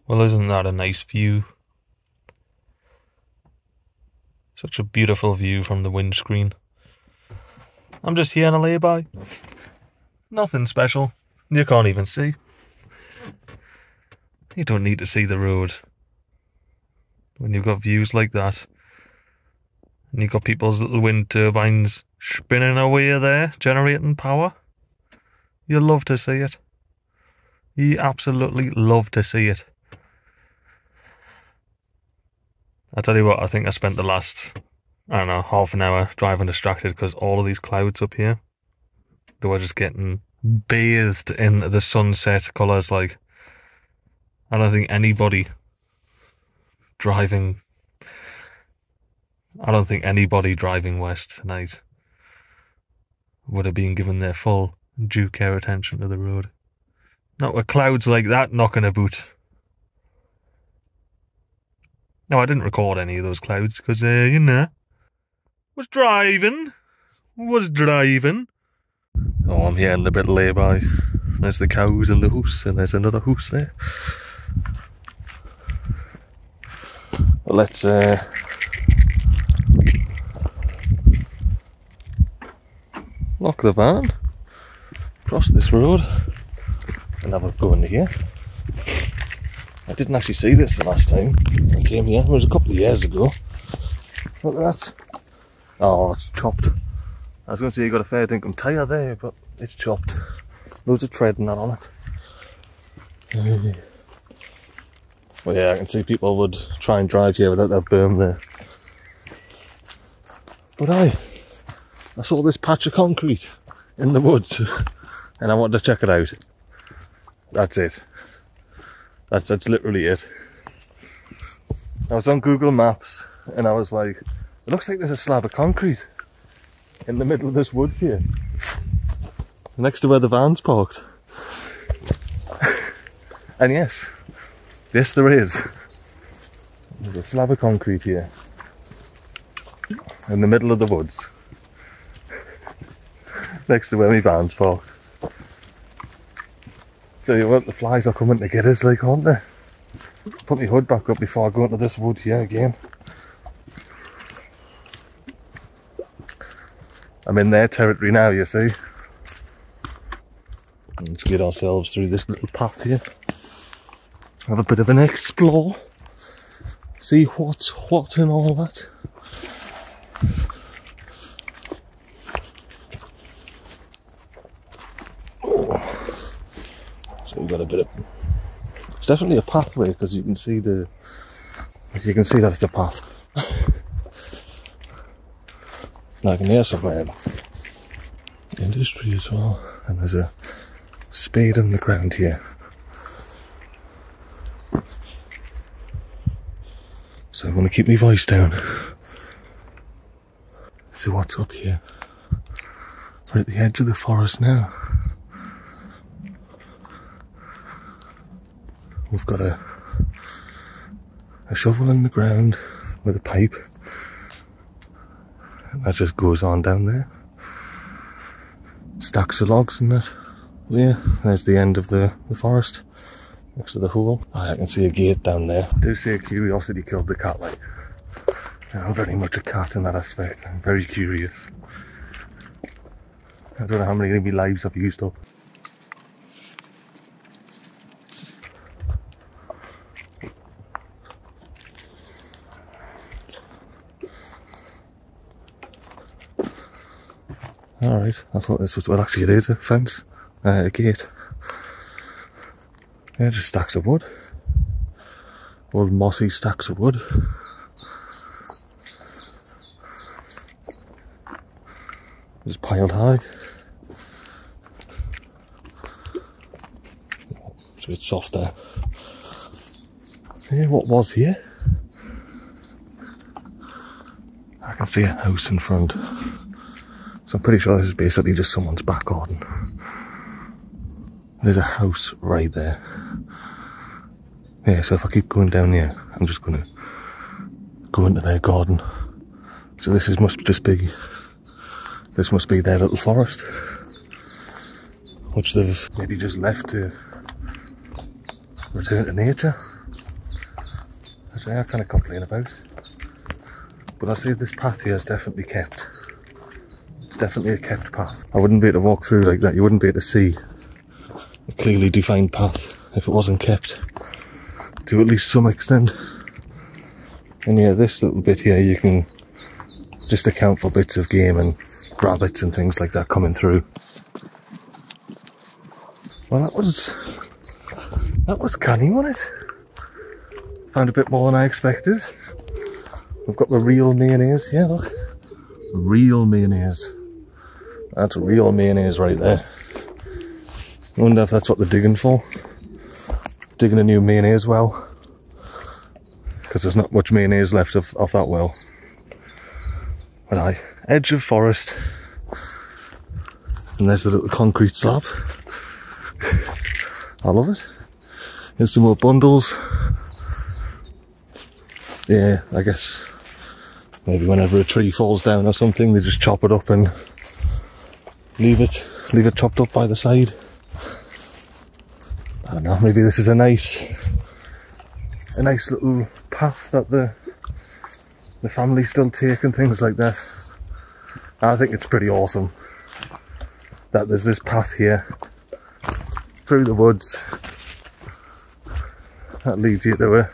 Well, isn't that a nice view? Such a beautiful view from the windscreen. I'm just here on a lay-by. Nothing special. You can't even see. You don't need to see the road when you've got views like that. And you've got people's little wind turbines spinning away there, generating power. You love to see it. You absolutely love to see it. I tell you what, I think I spent the last, I don't know, half an hour driving distracted because all of these clouds up here, they were just getting bathed in the sunset colours. Like, I don't think anybody driving west tonight would have been given their full due care attention to the road. Not with clouds like that knocking about. No, I didn't record any of those clouds because, you know, was driving. Oh, I'm here in the bit lay-by. There's the cows and the hoose, and there's another hoose there. Well, let's lock the van, cross this road, and have a go into here. I didn't actually see this the last time I came here. It was a couple of years ago. Look at that. Oh, it's chopped. I was going to say you got a fair dinkum tyre there, but it's chopped. Loads of tread and that on it. Well, yeah, I can see people would try and drive here without that berm there. But I saw this patch of concrete in the woods and I wanted to check it out. That's it. That's literally it. I was on Google Maps and I was like, it looks like there's a slab of concrete in the middle of this woods here, next to where the van's parked. And yes, there is. There's a slab of concrete here in the middle of the woods, next to where my van's parked. Tell you what, the flies are coming to get us, like, aren't they? Put my hood back up before I go into this wood here again. I'm in their territory now, you see. Let's get ourselves through this little path here. Have a bit of an explore. See what's what and all that. So we've got a bit of... It's definitely a pathway because you can see that it's a path. Now I can hear some industry as well, and there's a spade in the ground here. So I'm going to keep my voice down. See what's up here. We're at the edge of the forest now. We've got a shovel in the ground with a pipe. That just goes on down there. Stacks of logs and that. Yeah, there's the end of the forest. Next to the hole. Oh, I can see a gate down there. I do see a curiosity killed the cat, like. I'm very much a cat in that aspect. I'm very curious. I don't know how many of my lives I've used up. Alright, that's what this was. Well, actually it is a fence. A gate. Yeah, just stacks of wood. Old mossy stacks of wood. Just piled high. It's a bit soft there. Yeah, what was here? I can see a house in front. So I'm pretty sure this is basically just someone's back garden. There's a house right there. Yeah, so if I keep going down here, I'm just going to go into their garden. So this must be their little forest, which they've maybe just left to return to nature, which I kind of complain about. But I say this path here is definitely kept. It's definitely a kept path. I wouldn't be able to walk through like that. You wouldn't be able to see a clearly defined path if it wasn't kept to at least some extent. And yeah, this little bit here you can just account for bits of game and rabbits and things like that coming through. Well, that was canny, wasn't it? Found a bit more than I expected. We've got the real mayonnaise. Yeah, look. Real mayonnaise. That's real mayonnaise right there. I wonder if that's what they're digging for. Digging a new mayonnaise well. Because there's not much mayonnaise left of that well. But aye, edge of forest. And there's the little concrete slab. I love it. Here's some more bundles. Yeah, I guess maybe whenever a tree falls down or something, they just chop it up and leave it chopped up by the side. I don't know, maybe this is a nice little path that the family still take and things like that. I think it's pretty awesome that there's this path here through the woods that leads you to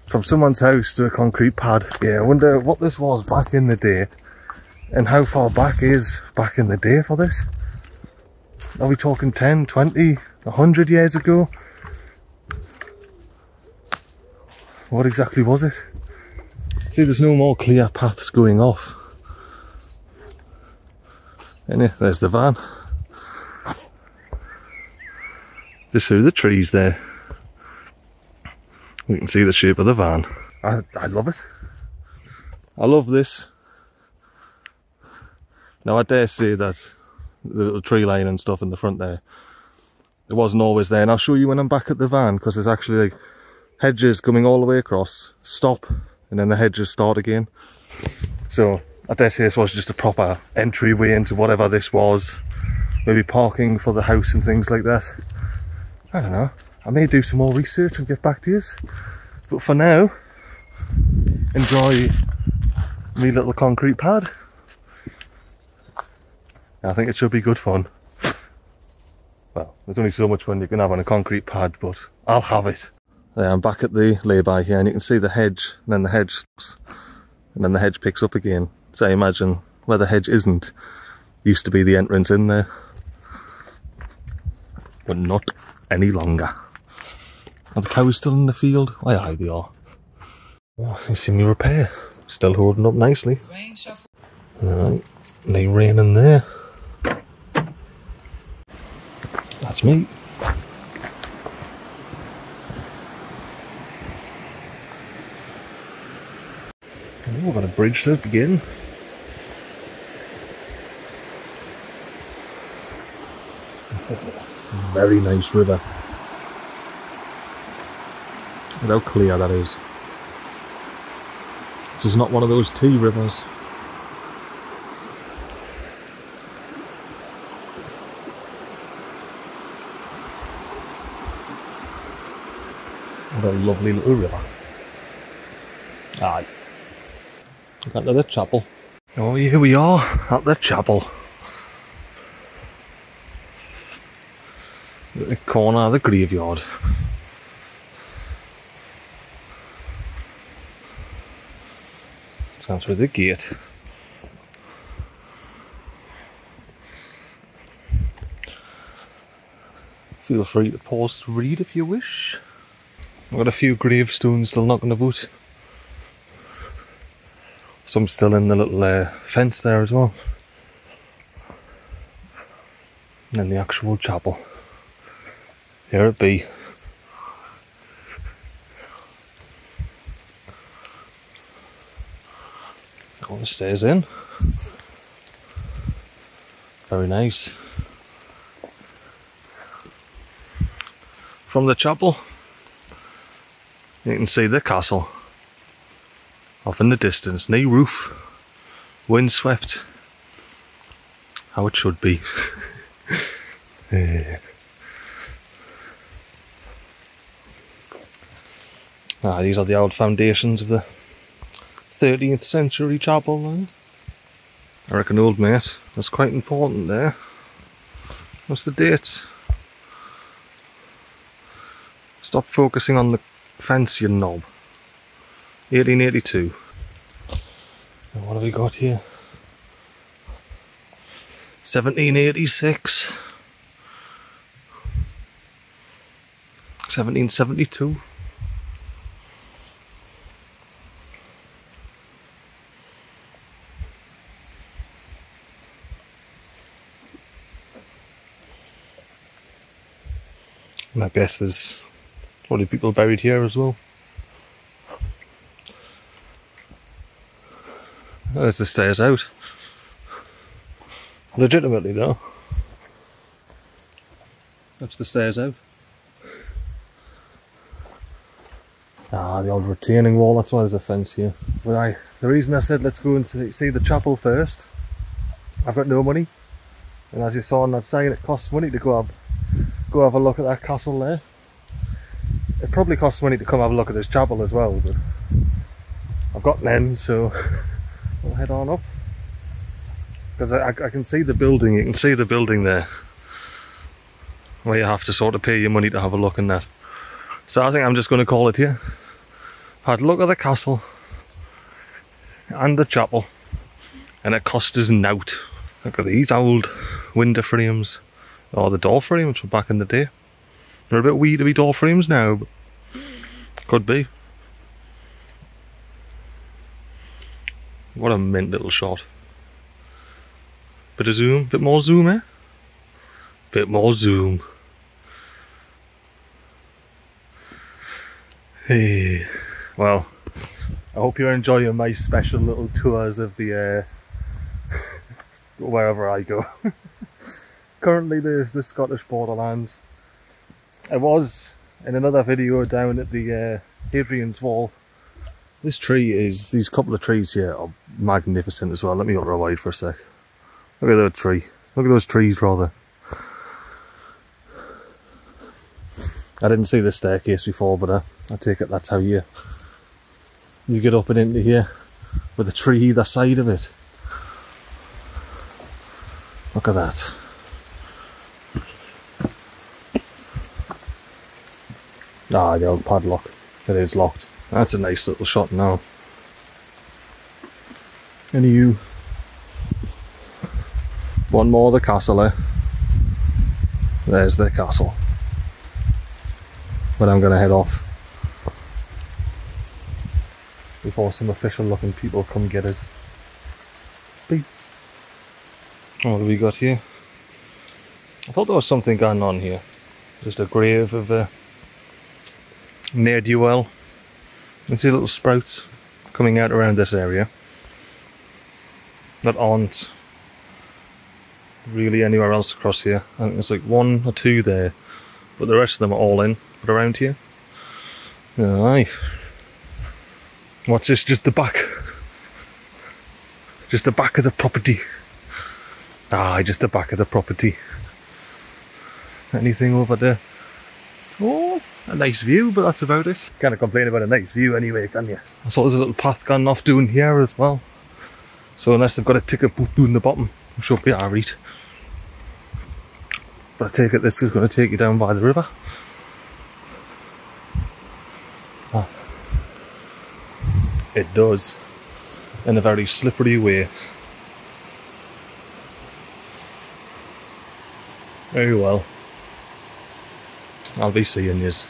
from someone's house to a concrete pad. Yeah, I wonder what this was back in the day and how far back is back in the day for this. Are we talking 10, 20, 100 years ago? What exactly was it? See, there's no more clear paths going off. And yeah, there's the van. Just through the trees there. You can see the shape of the van. I love it. I love this. Now I dare say that the little tree line and stuff in the front there, it wasn't always there. And I'll show you when I'm back at the van, because there's actually like hedges coming all the way across, stop, and then the hedges start again. So I dare say this was just a proper entryway into whatever this was. Maybe parking for the house and things like that. I don't know. I may do some more research and get back to you. But for now, enjoy my little concrete pad. I think it should be good fun. Well, there's only so much fun you can have on a concrete pad, but I'll have it. There, I'm back at the lay-by here, and you can see the hedge, and then the hedge stops, and then the hedge picks up again. So I imagine where the hedge isn't, used to be the entrance in there. But not any longer. Are the cows still in the field? Aye, they are. Oh, you see me repair. Still holding up nicely. Alright, no rain in there. That's me. Oh, we've got a bridge to begin. Very nice river. Look how clear that is. This is not one of those tea rivers. What a lovely little river. Aye. Look at the chapel. Oh, here we are at the chapel. At the corner of the graveyard. Let's go through the gate. Feel free to pause to read if you wish. I've got a few gravestones still knocking about. Some still in the little fence there as well. And then the actual chapel. Here it be. All the stairs in. Very nice. From the chapel, you can see the castle off in the distance. No roof, windswept, how it should be. These are the old foundations of the 13th century chapel now. I reckon, old mate, that's quite important there. What's the date? Stop focusing on the fancy knob. 1882. And what have we got here? 1786. 1772. And I guess there's probably people buried here as well. There's the stairs out. Legitimately though. That's the stairs out. The old retaining wall, that's why there's a fence here. But the reason I said let's go and see the chapel first, I've got no money. And as you saw on that sign, it costs money to go have a look at that castle there. It probably costs money to come have a look at this chapel as well, but I've got them, so we'll head on up. Because I can see the building, you can see the building there, where you have to sort of pay your money to have a look in that. So I think I'm just going to call it here. Had a look at the castle and the chapel, and it cost us nought. Look at these old window frames, or the door frames from back in the day. They're a bit wee to be door frames now, but could be. What a mint little shot. Bit of zoom, bit more zoom, eh? Bit more zoom. Hey, well, I hope you're enjoying my special little tours of the wherever I go. Currently there's the Scottish Borderlands. I was in another video down at the Hadrian's Wall. These couple of trees here are magnificent as well. Let me ultra wide for a sec. Look at that tree. Look at those trees rather. I didn't see the staircase before, but I take it that's how you get up and into here with a tree either side of it. Look at that. The old padlock. It is locked. That's a nice little shot now. Anywho, one more of the castle there. There's the castle. But I'm going to head off before some official looking people come get us. Peace. What have we got here? I thought there was something going on here. Just a grave of a ne'er-do-well. You can see little sprouts coming out around this area that aren't really anywhere else across here. I think there's like one or two there, but the rest of them are all in, but around here. Aye. What's this? Just the back? Just the back of the property. Just the back of the property. Anything over there? Oh, a nice view, but that's about it. Can't complain about a nice view anyway, can you? I saw there's a little path gone off down here as well. So unless they've got a ticket booth down the bottom, I'm sure it'll be alright. But I take it this is going to take you down by the river. It does. In a very slippery way. Very well. I'll be seeing yous.